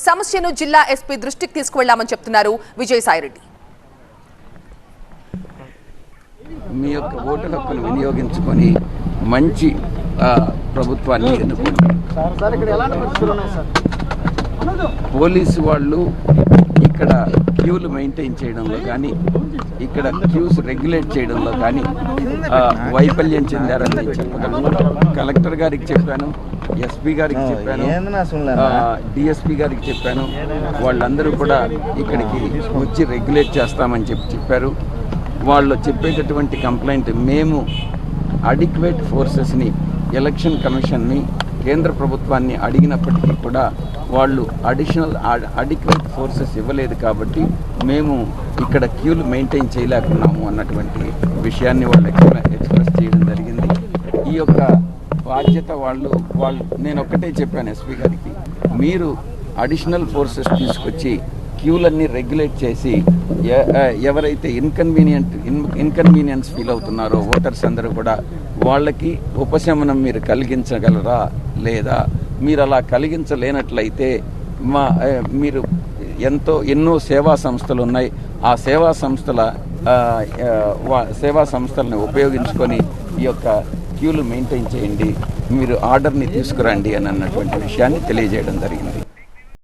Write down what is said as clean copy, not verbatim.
సమస్యను జిల్లా ఎస్పీ దృష్టికి తీసుకువెళ్లామని చెప్తున్నారు విజయసాయిరెడ్డి. మీ యొక్క ఓటు హక్కును వినియోగించుకొని మంచి ప్రభుత్వాన్ని ఎన్నుకోండి. పోలీసు వాళ్ళు ఇక్కడ క్యూలు మెయింటైన్ చేయడంలో కానీ, ఇక్కడ క్యూస్ రెగ్యులేట్ చేయడంలో కానీ వైఫల్యం చెందారని నేను చెప్పగలను. కలెక్టర్ గారికి చెప్పాను, ఎస్పీ గారికి చెప్పాను, డిఎస్పీ గారికి చెప్పాను. వాళ్ళందరూ కూడా ఇక్కడికి వచ్చి రెగ్యులేట్ చేస్తామని చెప్పారు. వాళ్ళు చెప్పేటటువంటి కంప్లైంట్, మేము అడిక్వేట్ ఫోర్సెస్ని, ఎలక్షన్ కమిషన్ని, కేంద్ర ప్రభుత్వాన్ని అడిగినప్పటికీ కూడా వాళ్ళు అడిక్వేట్ ఫోర్సెస్ ఇవ్వలేదు కాబట్టి మేము ఇక్కడ క్యూలు మెయింటైన్ చేయలేకున్నాము అన్నటువంటి విషయాన్ని వాళ్ళు ఎక్స్ప్రెస్ చేయడం జరిగింది. ఈ యొక్క బాధ్యత వాళ్ళు నేను ఒక్కటే చెప్పాను ఎస్పీ గారికి, మీరు అడిషనల్ ఫోర్సెస్ తీసుకొచ్చి క్యూలన్నీ రెగ్యులేట్ చేసి ఎవరైతే ఇన్కన్వీనియన్స్ ఫీల్ అవుతున్నారో ఓటర్స్ అందరూ కూడా వాళ్ళకి ఉపశమనం మీరు కలిగించగలరా లేదా? మీరు అలా కలిగించలేనట్లయితే మీరు ఎన్నో సేవా సంస్థలు ఉన్నాయి, ఆ సేవా సంస్థలను ఉపయోగించుకొని ఈ యొక్క క్యూలు మెయింటైన్ చేయండి, మీరు ఆర్డర్ని తీసుకురండి అని అన్నటువంటి విషయాన్ని తెలియజేయడం జరిగింది.